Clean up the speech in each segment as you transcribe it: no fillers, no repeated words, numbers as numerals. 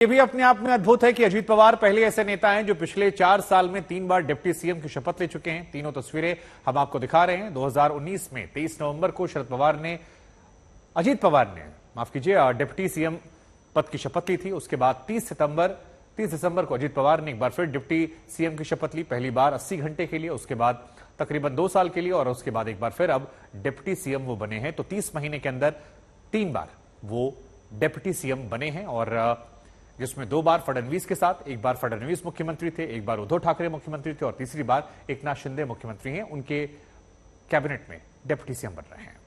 ये भी अपने आप में अद्भुत है कि अजीत पवार पहले ऐसे नेता हैं जो पिछले 4 साल में 3 बार डिप्टी सीएम की शपथ ले चुके हैं। तीनों तस्वीरें हम आपको दिखा रहे हैं। 2019 में 23 नवंबर को अजीत पवार ने डिप्टी सीएम पद की शपथ ली थी। उसके बाद 30 दिसंबर को अजीत पवार ने एक बार फिर डिप्टी सीएम की शपथ ली, पहली बार 80 घंटे के लिए, उसके बाद तकरीबन 2 साल के लिए और उसके बाद एक बार फिर अब डिप्टी सीएम वो बने हैं। तो 30 महीने के अंदर 3 बार वो डिप्टी सीएम बने हैं और जिसमें 2 बार फडणवीस के साथ, एक बार फडणवीस मुख्यमंत्री थे, एक बार उद्धव ठाकरे मुख्यमंत्री थे और तीसरी बार एकनाथ शिंदे मुख्यमंत्री हैं। उनके कैबिनेट में डिप्टी सीएम बन रहे हैं।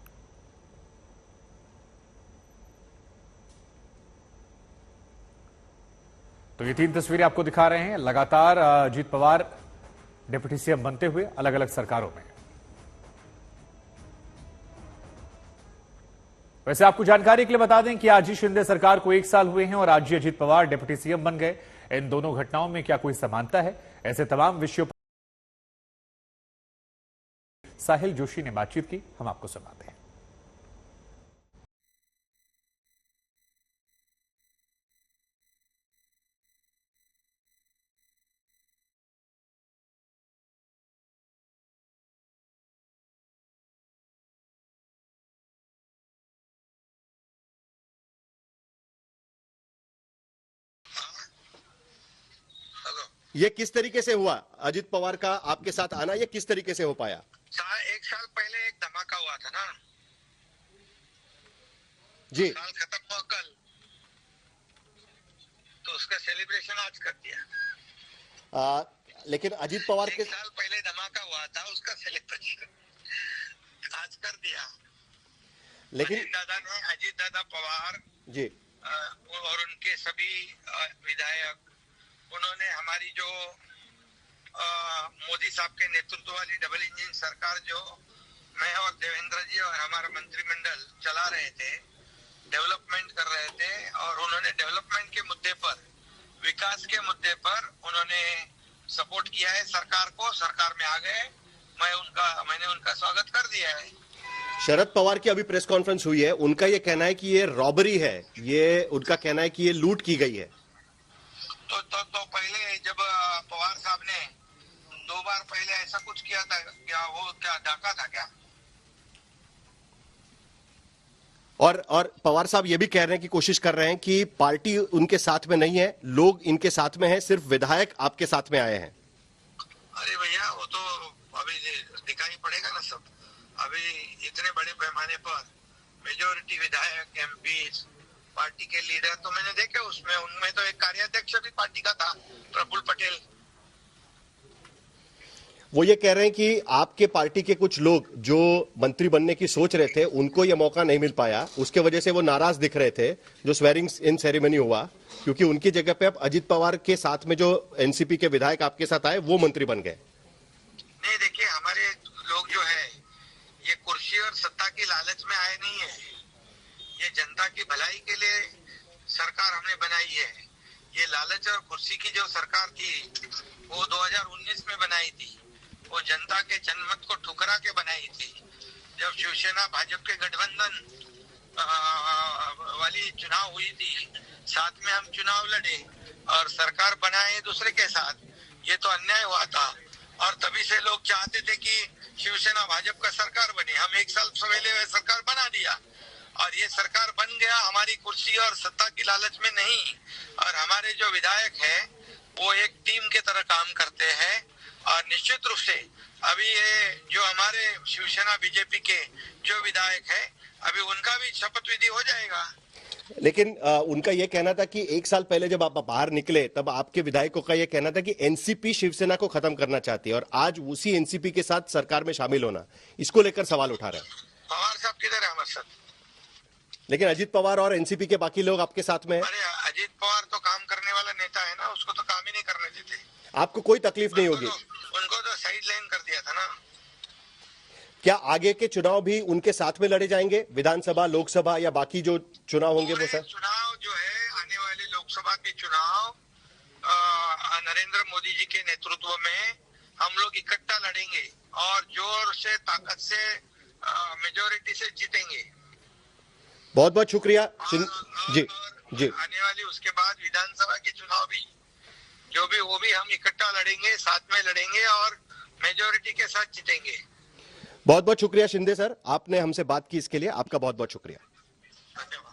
तो ये 3 तस्वीरें आपको दिखा रहे हैं लगातार अजीत पवार डिप्टी सीएम बनते हुए अलग अलग सरकारों में। वैसे आपको जानकारी के लिए बता दें कि आज ही शिंदे सरकार को 1 साल हुए हैं और आज ही अजीत पवार डिप्टी सीएम बन गए। इन दोनों घटनाओं में क्या कोई समानता है? ऐसे तमाम विषयों पर साहिल जोशी ने बातचीत की, हम आपको सुनाते हैं। ये किस तरीके से हुआ? अजीत पवार का आपके साथ आना ये किस तरीके से हो पाया? 1 साल पहले एक धमाका हुआ था ना जी। साल खत्म हुआ कल, तो उसका सेलिब्रेशन आज कर दिया। लेकिन अजीत पवार के 1 साल पहले धमाका हुआ था, उसका सेलिब्रेशन आज कर दिया। लेकिन अजीत दादा पवार जी और उनके सभी विधायक, उन्होंने हमारी जो मोदी साहब के नेतृत्व वाली डबल इंजन सरकार जो मैं और देवेंद्र जी और हमारा मंत्रिमंडल चला रहे थे, डेवलपमेंट कर रहे थे, और उन्होंने डेवलपमेंट के मुद्दे पर, विकास के मुद्दे पर उन्होंने सपोर्ट किया है सरकार को। सरकार में आ गए, मैंने उनका स्वागत कर दिया है। शरद पवार की अभी प्रेस कॉन्फ्रेंस हुई है, उनका ये कहना है कि ये रॉबरी है, ये उनका कहना है कि ये लूट की गई है। तो पहले जब पवार साहब ने 2 बार पहले ऐसा कुछ किया था क्या? वो क्या डाका था क्या? और पवार साहब ये भी कह रहे हैं कि कोशिश कर रहे हैं कि पार्टी उनके साथ में नहीं है, लोग इनके साथ में हैं, सिर्फ विधायक आपके साथ में आए हैं। अरे भैया, वो तो अभी दिखाई पड़ेगा ना सब। अभी इतने बड़े पैमाने पर मेजोरिटी विधायक, एमपी, पार्टी के लीडर तो मैंने देखे उसमें, उनमें तो एक कार्याध्यक्ष भी पार्टी का था, प्रफुल्ल पटेल। वो ये कह रहे हैं कि आपके पार्टी के कुछ लोग जो मंत्री बनने की सोच रहे थे, उनको ये मौका नहीं मिल पाया, उसके वजह से वो नाराज दिख रहे थे जो स्वेरिंग इन सेरेमनी हुआ, क्योंकि उनकी जगह पे अब अजीत पवार के साथ में जो एनसीपी के विधायक आपके साथ आए वो मंत्री बन गए। नहीं, देखिए, हमारे लोग जो है ये कुर्सी और सत्ता की लालच में आए नहीं है। ये जनता की भलाई के लिए सरकार हमने बनाई है। ये लालच और कुर्सी की जो सरकार थी वो 2019 में बनाई थी। वो जनता के जनमत को ठुकरा के बनाई थी। जब शिवसेना भाजपा के गठबंधन वाली चुनाव हुई थी, साथ में हम चुनाव लड़े और सरकार बनाए दूसरे के साथ, ये तो अन्याय हुआ था। और तभी से लोग चाहते थे कि शिवसेना भाजपा का सरकार बने। हम 1 साल पहले सरकार बना दिया और ये सरकार बन गया हमारी कुर्सी और सत्ता की लालच में नहीं। और हमारे जो विधायक हैं वो एक टीम के तरह काम करते हैं और निश्चित रूप से अभी ये जो हमारे शिवसेना बीजेपी के जो विधायक हैं, अभी उनका भी शपथ विधि हो जाएगा। लेकिन उनका यह कहना था कि 1 साल पहले जब आप बाहर निकले तब आपके विधायकों का यह कहना था कि एनसीपी शिवसेना को खत्म करना चाहती है और आज उसी एनसीपी के साथ सरकार में शामिल होना, इसको लेकर सवाल उठा रहे हैं। पवार साहब किधर है हमारे साथ? लेकिन अजीत पवार और एनसीपी के बाकी लोग आपके साथ में हैं। अरे अजीत पवार तो काम करने वाला नेता है ना, उसको तो काम ही नहीं करने देते। आपको कोई तकलीफ नहीं होगी? उनको तो साइड लाइन कर दिया था ना। क्या आगे के चुनाव भी उनके साथ में लड़े जाएंगे, विधानसभा, लोकसभा या बाकी जो चुनाव होंगे वो? सर, चुनाव जो है, आने वाले लोकसभा के चुनाव नरेंद्र मोदी जी के नेतृत्व में हम लोग इकट्ठा लड़ेंगे और जोर से, ताकत से, मेजोरिटी से जीतेंगे। बहुत बहुत शुक्रिया जी। जी। आने वाली, उसके बाद विधानसभा के चुनाव भी जो भी वो भी हम इकट्ठा लड़ेंगे, साथ में लड़ेंगे और मेजोरिटी के साथ जीतेंगे। बहुत बहुत शुक्रिया शिंदे सर, आपने हमसे बात की, इसके लिए आपका बहुत बहुत शुक्रिया। धन्यवाद।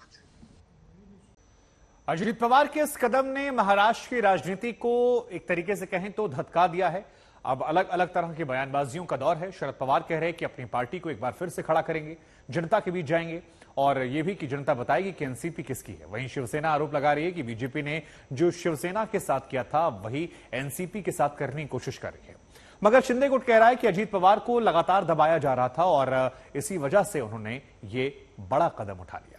अजित पवार के इस कदम ने महाराष्ट्र की राजनीति को एक तरीके से कहें तो धक्का दिया है। अब अलग अलग तरह की बयानबाजियों का दौर है। शरद पवार कह रहे हैं कि अपनी पार्टी को एक बार फिर से खड़ा करेंगे, जनता के बीच जाएंगे और यह भी कि जनता बताएगी कि एनसीपी किसकी है। वहीं शिवसेना आरोप लगा रही है कि बीजेपी ने जो शिवसेना के साथ किया था वही एनसीपी के साथ करने की कोशिश कर रही है। मगर शिंदे गुट कह रहा है कि अजीत पवार को लगातार दबाया जा रहा था और इसी वजह से उन्होंने ये बड़ा कदम उठा लिया।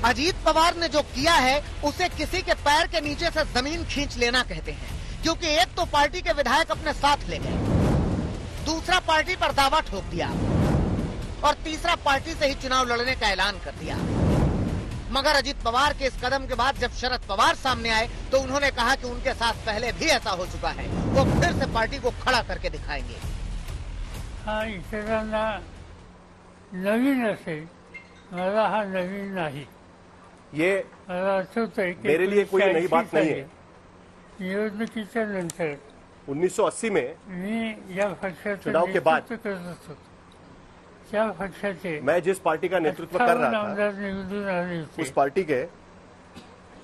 अजीत पवार ने जो किया है उसे किसी के पैर के नीचे से जमीन खींच लेना कहते हैं, क्योंकि एक तो पार्टी के विधायक अपने साथ ले गए, दूसरा पार्टी पर दावा ठोक दिया और तीसरा पार्टी से ही चुनाव लड़ने का ऐलान कर दिया। मगर अजीत पवार के इस कदम के बाद जब शरद पवार सामने आए तो उन्होंने कहा कि उनके साथ पहले भी ऐसा हो चुका है, वो फिर से पार्टी को खड़ा करके दिखाएंगे। हा इतरांना नवीन असेल, मला हा नवीन नाही। ये मला आठवतंय की मेरे लिए कोई नई बात नहीं है। निवडणुकीच्या नंतर 1980 में मी या पक्षाचं चुनाव के बाद नेतृत्व करत होतो। त्या पक्षाचे मैं जिस पार्टी का नेतृत्व कर 58 रहा था आमदार निवडून आले उस होते पार्टी के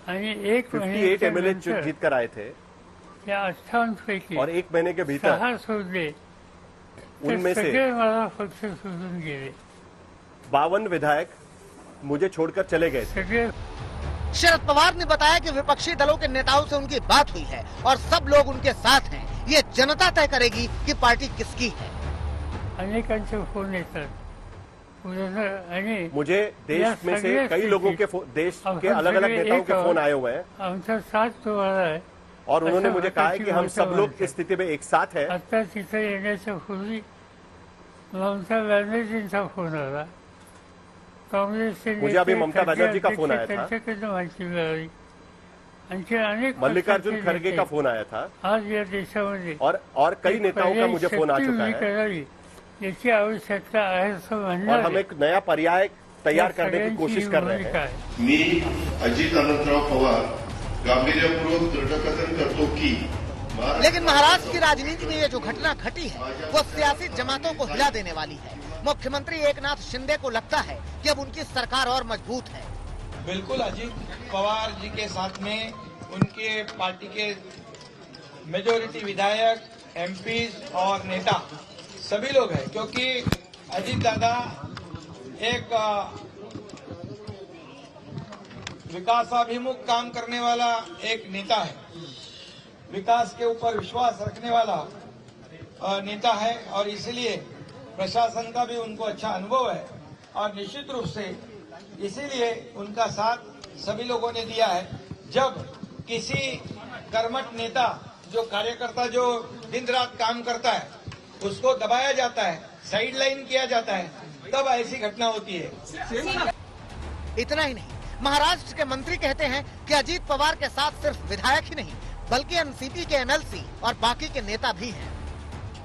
आणि एक 58 एमएलए महिन्यानंतर जीत कर आए थे त्या 58 पैकी और एक महीने के भीतर 6 सोडले, तर उनमें से सगळे मला पक्ष सोडून गेले। 52 विधायक मुझे छोड़कर चले गए थे। सगळे शरद पवार ने बताया कि विपक्षी दलों के नेताओं से उनकी बात हुई है और सब लोग उनके साथ हैं। ये जनता तय करेगी कि पार्टी किसकी है। अनेकांचे फोन येतात, आणि मुझे देश में से कई लोगों के देश के अलग अलग नेताओं के फोन आए हुए हैं आमचा साथ तुम्हाला आहे। और उन्होंने मुझे कहा है कि हम सब लोग इस स्थिति में एक साथ हैं। आता तिथे येण्याच्या पूर्वी ममता बॅनर्जींचा फोन आला, काँग्रेसचे मुझे अभी ममता बनर्जी का फोन आया था, त्यांच्याकडनं माहिती मिळाली, आणखी अनेक मल्लिकार्जुन पक्षाचे खड़गे नेते का फोन आया था आज या देशामध्ये और कई नेताओं का मुझे फोन आ शक्ती चुका उभी है करावी याची आवश्यकता आहे असं और म्हणणार हम एक नया पर्याय तैयार करने की कोशिश कर रहे हैं। मी अजित अनंतराव पवार गांभीर्यपूर्वक दृढकथन करतो की लेकिन महाराष्ट्र की राजनीति में ये जो घटना घटी है वो सियासी जमातों को हिला देने वाली है। मुख्यमंत्री एकनाथ शिंदे को लगता है कि अब उनकी सरकार और मजबूत है। बिल्कुल अजीत पवार जी के साथ में उनके पार्टी के मेजोरिटी विधायक, एमपीज और नेता सभी लोग हैं, क्योंकि अजीत दादा एक विकासाभिमुख काम करने वाला एक नेता है, विकास के ऊपर विश्वास रखने वाला नेता है और इसलिए प्रशासन का भी उनको अच्छा अनुभव है और निश्चित रूप से इसीलिए उनका साथ सभी लोगों ने दिया है। जब किसी कर्मठ नेता, जो कार्यकर्ता जो दिन रात काम करता है, उसको दबाया जाता है, साइड लाइन किया जाता है, तब ऐसी घटना होती है। इतना ही नहीं, महाराष्ट्र के मंत्री कहते हैं कि अजीत पवार के साथ सिर्फ विधायक ही नहीं बल्कि एनसीपी के एमएलसी और बाकी के नेता भी हैं।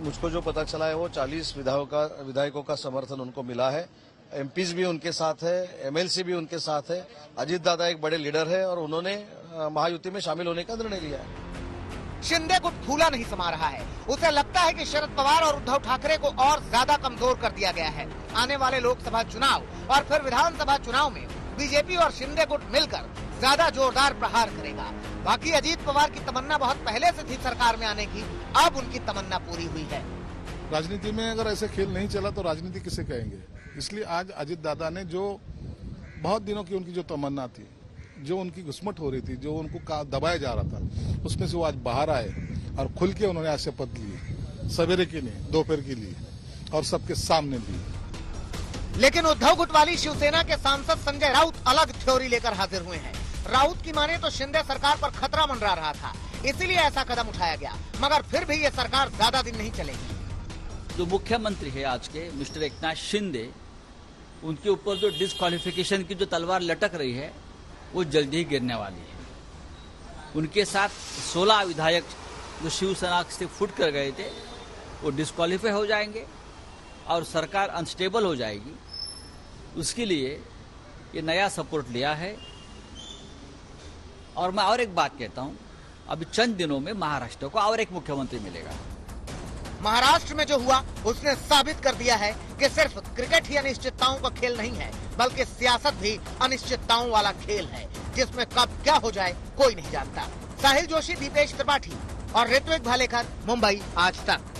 मुझको जो पता चला है वो 40 विधायकों का समर्थन उनको मिला है। एमपीज भी उनके साथ है, एमएलसी भी उनके साथ है। अजीत दादा एक बड़े लीडर है और उन्होंने महायुति में शामिल होने का निर्णय लिया है। शिंदे गुट फूला नहीं समा रहा है। उसे लगता है कि शरद पवार और उद्धव ठाकरे को और ज्यादा कमजोर कर दिया गया है। आने वाले लोकसभा चुनाव और फिर विधानसभा चुनाव में बीजेपी और शिंदे गुट मिलकर ज्यादा जोरदार प्रहार करेगा। बाकी अजीत पवार की तमन्ना बहुत पहले से थी सरकार में आने की, अब उनकी तमन्ना पूरी हुई है। राजनीति में अगर ऐसे खेल नहीं चला तो राजनीति किसे कहेंगे। इसलिए आज अजीत दादा ने जो बहुत दिनों की उनकी जो तमन्ना थी, जो उनकी घुसमट हो रही थी, जो उनको दबाया जा रहा था, उसमें से वो आज बाहर आए और खुल के उन्होंने आज शपथ ली, सवेरे के लिए, दोपहर के लिए और सबके सामने ली। लेकिन उद्धव गुट वाली शिवसेना के सांसद संजय राउत अलग थ्योरी लेकर हाजिर हुए हैं। राउत की माने तो शिंदे सरकार पर खतरा मंडरा रहा था, इसीलिए ऐसा कदम उठाया गया, मगर फिर भी ये सरकार ज्यादा दिन नहीं चलेगी। जो मुख्यमंत्री है आज के मिस्टर एकनाथ शिंदे, उनके ऊपर जो डिस्क्वालिफिकेशन की जो तलवार लटक रही है, वो जल्दी ही गिरने वाली है। उनके साथ 16 विधायक जो शिवसेना से फुट कर गए थे वो डिस्क्वालीफाई हो जाएंगे और सरकार अनस्टेबल हो जाएगी। उसके लिए ये नया सपोर्ट लिया है। और मैं और एक बात कहता हूं, अभी चंद दिनों में महाराष्ट्र को और एक मुख्यमंत्री मिलेगा। महाराष्ट्र में जो हुआ उसने साबित कर दिया है कि सिर्फ क्रिकेट ही अनिश्चितताओं का खेल नहीं है, बल्कि सियासत भी अनिश्चितताओं वाला खेल है, जिसमें कब क्या हो जाए कोई नहीं जानता। साहिल जोशी, दीपेश त्रिपाठी और ऋत्विक भालेकर, मुंबई आज तक।